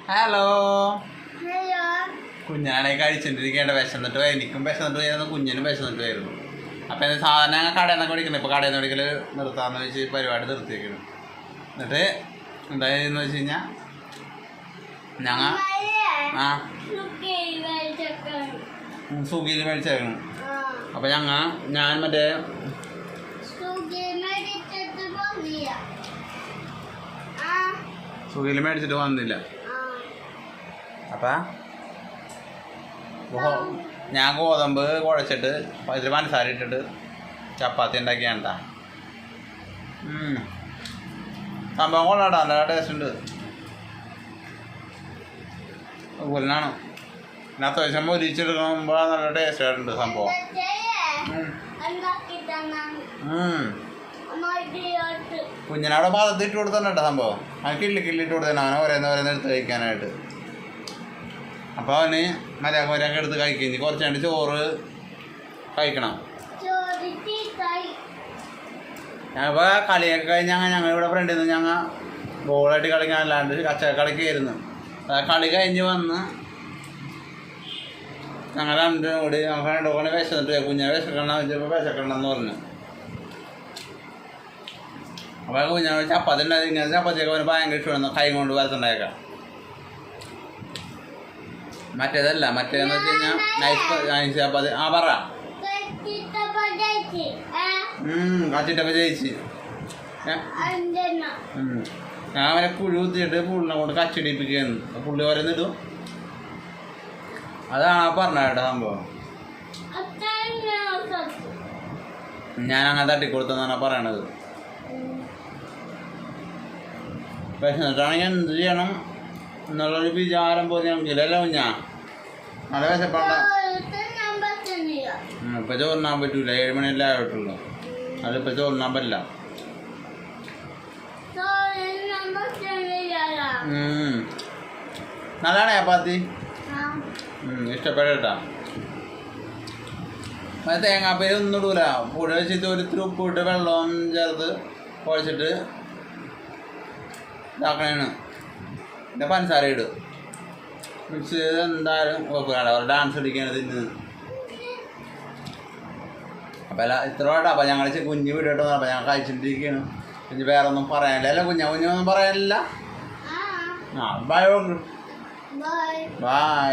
Hello. കുഞ്ഞാണെ കഴിച്ചിട്ടിരിക്കേണ്ട വിശന്നിട്ട് എനിക്കും വിശന്നിട്ട് പോയിരുന്നു, കുഞ്ഞിനും വിശന്നിട്ട് വരുന്നു. അപ്പം എന്താ സാധനം ഞങ്ങൾ കടയിൽ നിന്നൊക്കെ മേടിക്കണം. ഇപ്പോൾ കടയിൽ നിന്ന് മേടിക്കൽ നിർത്താമെന്ന് വെച്ച് പരിപാടി നിർത്തിയേക്കണം. എന്നിട്ട് എന്തായെന്ന് വെച്ച് കഴിഞ്ഞാൽ ഞങ്ങൾ സ്വിഗ്ഗിയിൽ മേടിച്ചേക്കണം. അപ്പം ഞാൻ മറ്റേ സ്വിഗ്ഗിയിൽ മേടിച്ചിട്ട് വന്നില്ല. അപ്പം ഞാൻ ഗോതമ്പ് കുഴച്ചിട്ട് ഇതിൽ പഞ്ചസാര ഇട്ടിട്ട് ചപ്പാത്തി ഉണ്ടാക്കിയാണ്ടാ. സംഭവം കൊള്ളാട്ടാ, നല്ല ടേസ്റ്റ് ഉണ്ട്. അതുപോലെയാണ് പിന്നെ അത്യാവശ്യം മൊരിച്ചെടുക്കുമ്പോൾ നല്ല ടേസ്റ്റ് ആയിട്ടുണ്ട് സംഭവം. കുഞ്ഞിനവിടെ പാത്രത്തിൽ ഇട്ട് കൊടുത്തന്നെ കേട്ടോ സംഭവം. അവൻ കിള്ളിട്ട് കൊടുത്തന്നെ, അവനെ ഓരോന്ന് എടുത്ത് കഴിക്കാനായിട്ട്. അപ്പോൾ അവന് മര്യാദക്ക് എടുത്ത് കഴിക്കും. കുറച്ച് കണ്ട് ചോറ് കഴിക്കണം. ഞങ്ങളിപ്പോൾ കളിയൊക്കെ കഴിഞ്ഞാൽ ഞങ്ങളിവിടെ ഫ്രണ്ടിൽ നിന്ന് ഞങ്ങൾ ബോളായിട്ട് കളിക്കാൻ അല്ലാണ്ട് കളിക്കായിരുന്നു. കളി കഴിഞ്ഞ് വന്ന് ഞങ്ങൾ രണ്ടും കൂടി ഞങ്ങൾ രണ്ടോടെ വിശന്നിട്ട് കുഞ്ഞിനെ വിശക്കണം വെച്ചപ്പോൾ വിശക്കണമെന്ന് പറഞ്ഞു. അപ്പോൾ കുഞ്ഞിനെ ചപ്പാത്തി ഉണ്ടായി. ഇങ്ങനെ ചപ്പാത്തിയൊക്കെ അവന് ഭയങ്കര ഇഷ്ടമാണ്, കൈ കൊണ്ട് വരത്തുണ്ടായേക്കാം. മറ്റേതല്ല, മറ്റേതെന്ന് വെച്ച് കഴിഞ്ഞാൽ നൈസ് ചപ്പാത്തി. പറ കച്ചിട്ടപ്പോൾ ജയിച്ച് ഞാൻ അവനെ പുഴു കുത്തിയിട്ട് പുള്ളിനെ കൊണ്ട് കച്ചിടിപ്പിക്കുകയാണ്. പുള്ളി ഓരോന്നിടും. അതാണ് പറഞ്ഞ കേട്ടോ സംഭവം. ഞാൻ അങ്ങനെ തട്ടിക്കൊടുത്തെന്നാണ് പറയണത്. പക്ഷെ എന്നിട്ടാണെങ്കിൽ എന്ത് ചെയ്യണം എന്നുള്ളൊരു വിചാരം പോലെ നമുക്കില്ലല്ലോ. ഞാൻ നല്ല വിശപ്പാണ്ട. ഇപ്പം ചോറിനാൻ പറ്റൂല, 7 മണിയല്ലേ ആയിട്ടുള്ളൂ. അതിപ്പോൾ ചോറിനാൻ പറ്റില്ല. നല്ലതാണ് ചപ്പാത്തി, ഇഷ്ടപ്പെടട്ടാ. അത് തേങ്ങാപ്പേര് ഒന്നും ഇടൂല. പുഴ വെച്ചിട്ട് ഒരിത്തിരി ഉപ്പിട്ട് വെള്ളം ചേർത്ത് കുഴച്ചിട്ട് ഇതാക്കണേണ്. പിന്നെ പഞ്ചസാര ഇടും, മിക്സ് ചെയ്ത് എന്തായാലും കുഴപ്പമില്ല. അവർ ഡാൻസ് കളിക്കാണ് തിന്ന്. അപ്പം ഇത്ര വേണ്ട. അപ്പം ഞങ്ങൾ കുഞ്ഞ് വിടട്ടോ. അപ്പം ഞങ്ങൾ കഴിച്ചിട്ടിരിക്കുകയാണ്. കുഞ്ഞ് വേറെ ഒന്നും പറയാനില്ല. അല്ല കുഞ്ഞൊന്നും പറയാനില്ല. ബൈ.